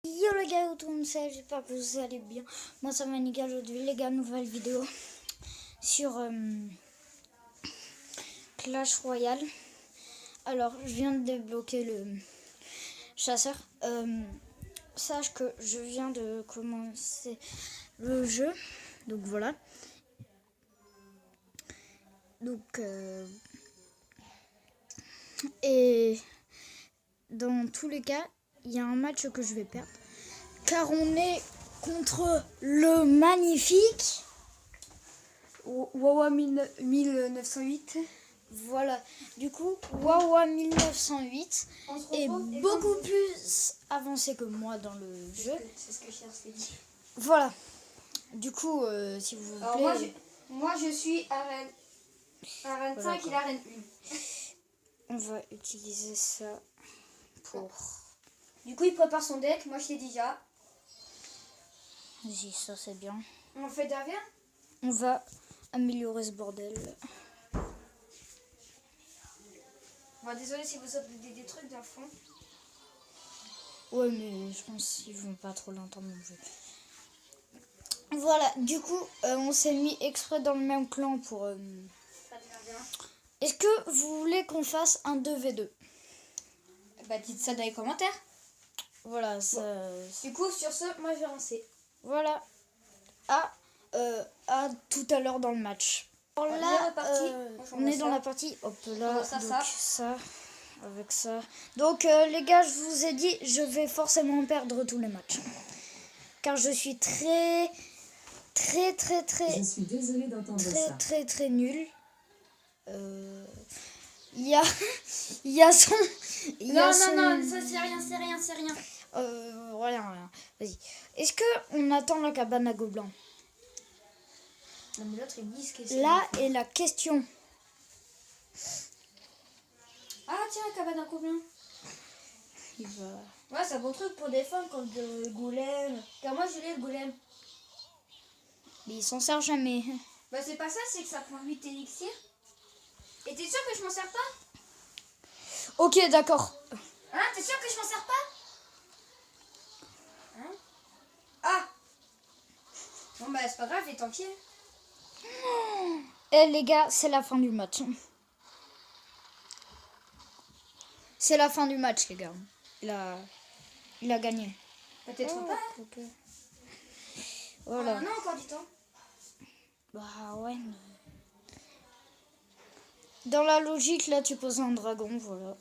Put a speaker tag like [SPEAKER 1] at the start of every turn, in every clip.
[SPEAKER 1] Yo les gars, tout le monde, j'espère que vous allez bien. Moi ça va nickel aujourd'hui les gars, nouvelle vidéo sur Clash Royale. Alors je viens de débloquer le chasseur. Sache que je viens de commencer le jeu. Donc voilà. Donc et dans tous les cas, il y a un match que je vais perdre. Car on est contre le magnifique
[SPEAKER 2] Wawa 1908.
[SPEAKER 1] Voilà, du coup, Wawa 1908 est beaucoup plus avancé que moi dans le jeu.
[SPEAKER 2] C'est ce que Cher s'est dit.
[SPEAKER 1] Voilà, du coup, si vous vous
[SPEAKER 2] Alors
[SPEAKER 1] plaît...
[SPEAKER 2] moi je suis arène 5 et l'arène 1.
[SPEAKER 1] On va utiliser ça pour...
[SPEAKER 2] Du coup il prépare son deck, moi je l'ai déjà.
[SPEAKER 1] Vas-y, ça c'est bien.
[SPEAKER 2] On fait derrière.
[SPEAKER 1] On va améliorer ce bordel.
[SPEAKER 2] Bon, désolé si vous entendez des trucs dans le fond.
[SPEAKER 1] Ouais, mais je pense qu'ils vont pas trop l'entendre non plus. Voilà, du coup, on s'est mis exprès dans le même clan pour... Est-ce que vous voulez qu'on fasse un 2v2?
[SPEAKER 2] Bah dites ça dans les commentaires.
[SPEAKER 1] Voilà, ça...
[SPEAKER 2] Bon. Du coup sur ce, moi je vais lancer.
[SPEAKER 1] Voilà. À tout à l'heure dans le match. Alors là, on est dans la partie. Hop là, donc ça, avec ça. Donc les gars, je vous ai dit, je vais forcément perdre tous les matchs. Car je suis très
[SPEAKER 3] Je suis désolée d'entendre ça.
[SPEAKER 1] très nul. Il y a son...
[SPEAKER 2] Non, ça c'est rien.
[SPEAKER 1] Rien. Vas-y. Est-ce qu'on attend la cabane à gobelins?
[SPEAKER 2] Non mais l'autre il dit ce que c'est.
[SPEAKER 1] Là est la question.
[SPEAKER 2] Ah tiens, la cabane à gobelins.
[SPEAKER 1] Il va...
[SPEAKER 2] Ouais, c'est un bon truc pour défendre contre le golem. Car moi je l'ai le golem.
[SPEAKER 1] Mais il s'en sert jamais.
[SPEAKER 2] Bah c'est pas ça, c'est que ça prend 8 élixirs. Et t'es sûr que je m'en sers pas?
[SPEAKER 1] Ok, d'accord.
[SPEAKER 2] Hein, t'es sûr que je m'en sers pas? Hein? Ah! Bon bah c'est pas grave, et tant pis.
[SPEAKER 1] Eh les gars, c'est la fin du match. C'est la fin du match les gars. Il a gagné.
[SPEAKER 2] Peut-être pas.
[SPEAKER 1] Okay. Voilà.
[SPEAKER 2] Non, encore du temps.
[SPEAKER 1] Bah ouais. Mais... Dans la logique là, tu poses un dragon, voilà.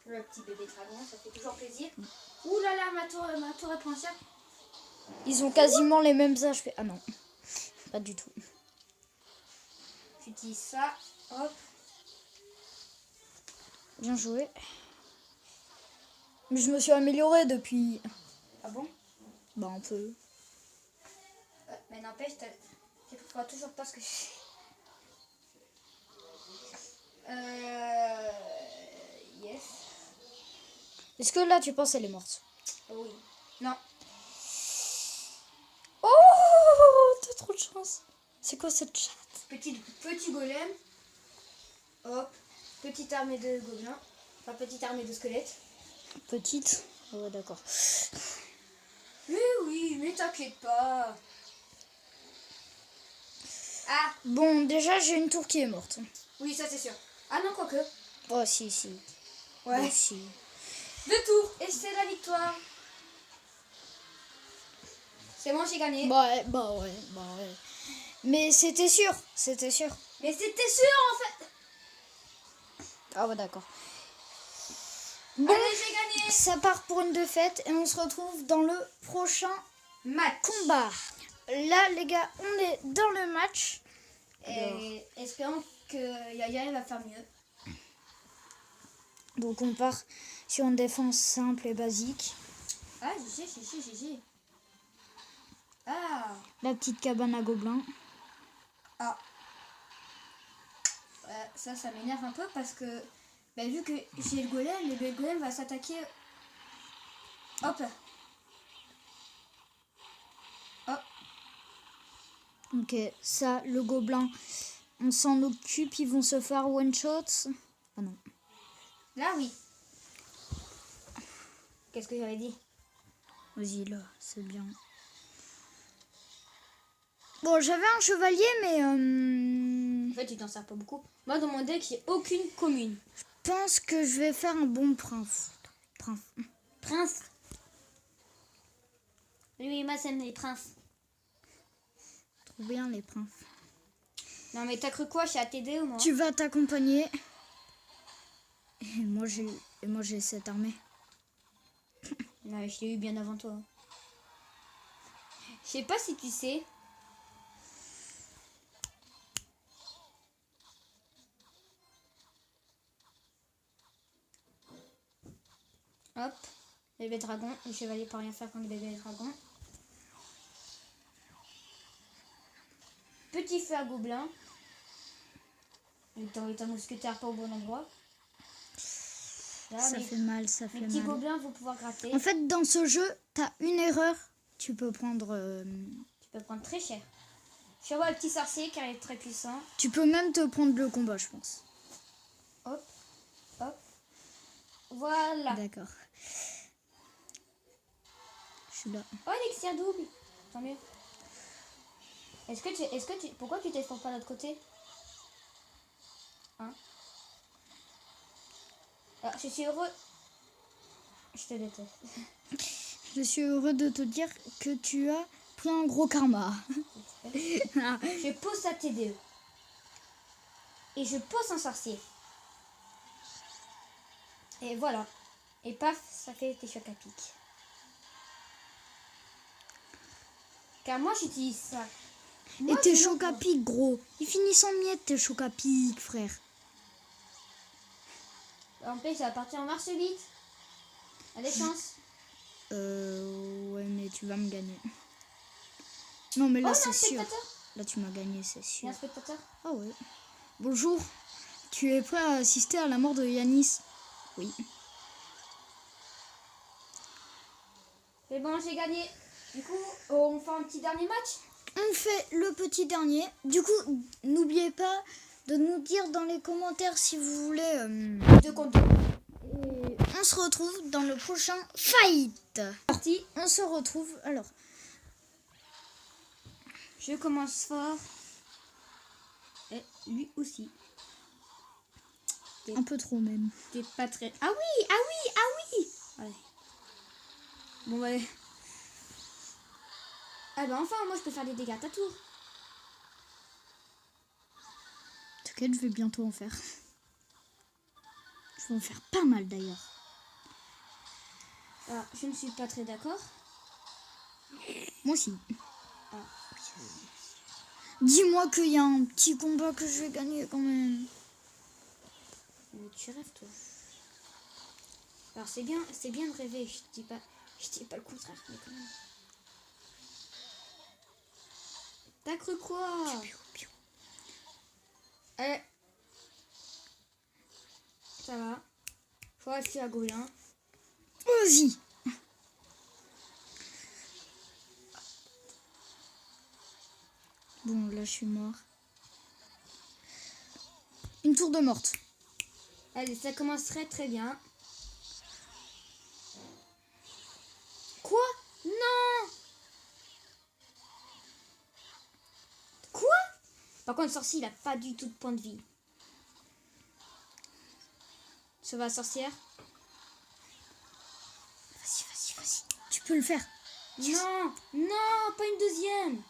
[SPEAKER 2] Le petit bébé dragon, ça fait toujours plaisir. Ouh là là, ma tour est princière.
[SPEAKER 1] Ils ont quasiment les mêmes HP. Ah non, pas du tout.
[SPEAKER 2] J'utilise ça, hop.
[SPEAKER 1] Bien joué. Mais je me suis améliorée depuis.
[SPEAKER 2] Ah bon?
[SPEAKER 1] Bah un peu.
[SPEAKER 2] Mais n'empêche, tu ne feras toujours pas ce que je fais. Yes.
[SPEAKER 1] Est-ce que là tu penses elle est morte?
[SPEAKER 2] Oui. Non.
[SPEAKER 1] Oh, t'as trop de chance. C'est quoi cette chatte?
[SPEAKER 2] Petit golem. Hop. Petite armée de gobelins. Enfin, petite armée de squelettes.
[SPEAKER 1] Petite? Ouais, d'accord.
[SPEAKER 2] Oui, mais t'inquiète pas. Ah.
[SPEAKER 1] Bon, déjà j'ai une tour qui est morte.
[SPEAKER 2] Oui, ça c'est sûr. Ah non, quoique.
[SPEAKER 1] Oh, si.
[SPEAKER 2] Ouais.
[SPEAKER 1] Oh, si.
[SPEAKER 2] 2 tours et c'est la victoire. C'est bon, j'ai gagné.
[SPEAKER 1] Bah ouais. Mais c'était sûr.
[SPEAKER 2] Mais c'était sûr en fait.
[SPEAKER 1] Ah ouais, d'accord. Bon,
[SPEAKER 2] allez, j'ai gagné.
[SPEAKER 1] ça part pour une défaite et on se retrouve dans le prochain combat. Là, les gars, on est dans le match.
[SPEAKER 2] Et espérons que Yaya va faire mieux.
[SPEAKER 1] Donc on part sur une défense simple et basique.
[SPEAKER 2] Ah, j'ai. Ah.
[SPEAKER 1] La petite cabane à gobelins.
[SPEAKER 2] Ah. Ça m'énerve un peu parce que vu que j'ai le golem va s'attaquer. Hop. Hop.
[SPEAKER 1] Ok, ça, le gobelin, on s'en occupe, ils vont se faire one shot. Ah non.
[SPEAKER 2] Là oui. Qu'est-ce que j'avais dit?
[SPEAKER 1] Vas-y, là, c'est bien. Bon, j'avais un chevalier, mais...
[SPEAKER 2] En fait, tu t'en sers pas beaucoup. Moi, dans mon deck, j'ai aucune commune.
[SPEAKER 1] Je pense que je vais faire un bon prince.
[SPEAKER 2] Prince. Oui, moi, j'aime les princes.
[SPEAKER 1] Trop bien, les princes.
[SPEAKER 2] Non, mais t'as cru quoi? Je suis à t'aider ou moi?
[SPEAKER 1] Tu vas t'accompagner. Et moi, j'ai cette armée.
[SPEAKER 2] Non, je l'ai eu bien avant toi. Je sais pas si tu sais. Hop, bébé dragon. Le chevalier peut rien faire contre le bébé dragon. Petit feu à gobelin. Il est un mousquetaire pas au bon endroit. Là,
[SPEAKER 1] Ça fait mal, ça fait
[SPEAKER 2] les petits
[SPEAKER 1] mal.
[SPEAKER 2] gobelins vont pouvoir gratter.
[SPEAKER 1] En fait, dans ce jeu, t'as une erreur. Tu peux prendre...
[SPEAKER 2] Tu peux prendre très cher. Je vois le petit sorcier car il est très puissant.
[SPEAKER 1] Tu peux même te prendre le combat, je pense.
[SPEAKER 2] Hop, hop. Voilà.
[SPEAKER 1] D'accord. Je suis là.
[SPEAKER 2] Oh, l'élixir double. Tant mieux. Pourquoi tu t'exportes pas de l'autre côté? Hein? Alors, je suis heureux. Je te déteste.
[SPEAKER 1] Je suis heureux de te dire que tu as pris un gros karma.
[SPEAKER 2] Je pose sa TDE. Et je pose un sorcier. Et voilà. Et paf, ça fait des chocs à pic. Car moi, j'utilise ça.
[SPEAKER 1] Et tes chocs à pic, gros. Ils finissent en miettes, tes chocs à pic, frère.
[SPEAKER 2] En plus, ça va partir en mars 8. A des chances.
[SPEAKER 1] Ouais, mais tu vas me gagner. Non, mais là, c'est sûr. Là, tu m'as gagné, c'est
[SPEAKER 2] Il y
[SPEAKER 1] sûr.
[SPEAKER 2] a un spectateur.
[SPEAKER 1] Ah ouais. Bonjour. Tu es prêt à assister à la mort de Yanis? Oui.
[SPEAKER 2] C'est bon, j'ai gagné. Du coup, on fait un petit dernier match.
[SPEAKER 1] On fait le petit dernier. Du coup, n'oubliez pas de nous dire dans les commentaires si vous voulez...
[SPEAKER 2] De compter.
[SPEAKER 1] Et on se retrouve dans le prochain fight.
[SPEAKER 2] Parti.
[SPEAKER 1] On se retrouve... Alors,
[SPEAKER 2] Je commence fort. Et lui aussi.
[SPEAKER 1] un peu trop même.
[SPEAKER 2] T'es pas très... Ah oui, ah oui, ah oui. Ouais. Bon, ouais. Ah bah enfin, moi je peux faire des dégâts à ta tour.
[SPEAKER 1] T'inquiète, je vais bientôt en faire. Je vais en faire pas mal d'ailleurs.
[SPEAKER 2] Alors, je ne suis pas très d'accord.
[SPEAKER 1] Moi aussi.
[SPEAKER 2] Ah.
[SPEAKER 1] Dis-moi qu'il y a un petit combat que je vais gagner quand même.
[SPEAKER 2] Mais tu rêves, toi. Alors c'est bien de rêver, je dis pas le contraire, mais quand même. T'as cru quoi? Allez. Ça va. Faut acheter à Gobelin.
[SPEAKER 1] Vas-y. Bon, là, je suis mort. Une tour de morte.
[SPEAKER 2] Allez, ça commencerait très bien. Quoi? Non! Quoi? Par contre, le sorcier, il a pas du tout de point de vie. Ça va, sorcière?
[SPEAKER 1] Vas-y. Tu peux le faire.
[SPEAKER 2] Yes. Non! Non! Pas une deuxième!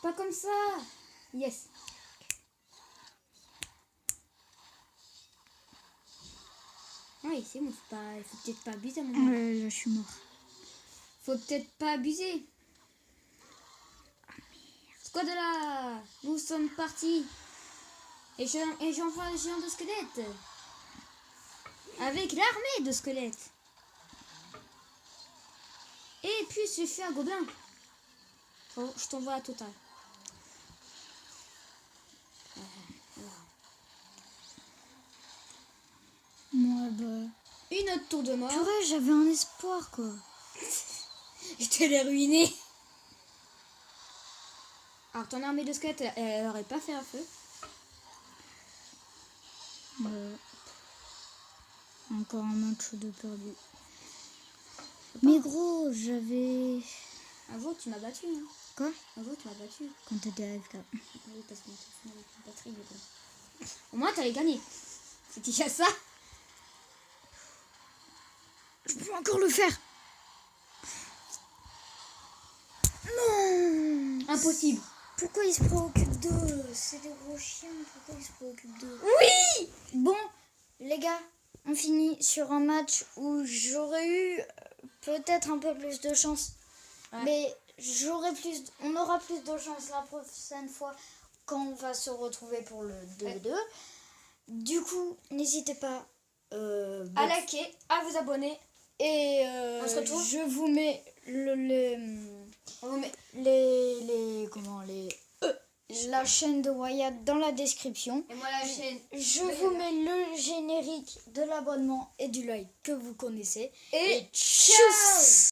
[SPEAKER 2] Pas comme ça! Yes! Oui, c'est bon, il faut peut-être pas abuser à mon moment.
[SPEAKER 1] Ouais, là, je suis mort.
[SPEAKER 2] Faut peut-être pas abuser. Squad de là, nous sommes partis. Et j'envoie un géant de squelettes. Avec l'armée de squelettes. Et puis je fais un gobelin. Oh, je t'envoie la totale.
[SPEAKER 1] Moi, bah...
[SPEAKER 2] Une autre tour de mort.
[SPEAKER 1] Purée, j'avais un espoir, quoi.
[SPEAKER 2] Je te l'ai ruiné. Alors ton armée de squelettes, elle aurait pas fait un feu.
[SPEAKER 1] Encore un match de perdu. Mais gros, j'avais...
[SPEAKER 2] Avo, tu m'as battu. Hein.
[SPEAKER 1] Quoi?
[SPEAKER 2] Avo, tu m'as battu.
[SPEAKER 1] Quand t'étais AFK.
[SPEAKER 2] Oui, parce que mon téléphone avait plus de batterie, mais bon. Au moins, t'allais gagner. C'était déjà ça.
[SPEAKER 1] Je peux encore le faire. Non.
[SPEAKER 2] Impossible.
[SPEAKER 1] Pourquoi ils se préoccupent d'eux? C'est des gros chiens, pourquoi ils se préoccupent d'eux?
[SPEAKER 2] Oui.
[SPEAKER 1] Bon, les gars, on finit sur un match où j'aurais eu peut-être un peu plus de chance.
[SPEAKER 2] Ouais.
[SPEAKER 1] Mais on aura plus de chance la prochaine fois quand on va se retrouver pour le 2-2. Ouais. Du coup, n'hésitez pas
[SPEAKER 2] à liker, à vous abonner.
[SPEAKER 1] Et
[SPEAKER 2] on se retrouve.
[SPEAKER 1] Je vous mets la chaîne de Wyatt dans la description.
[SPEAKER 2] Et moi la chaîne.
[SPEAKER 1] Je vous mets le générique de l'abonnement et du like que vous connaissez.
[SPEAKER 2] Et ciao.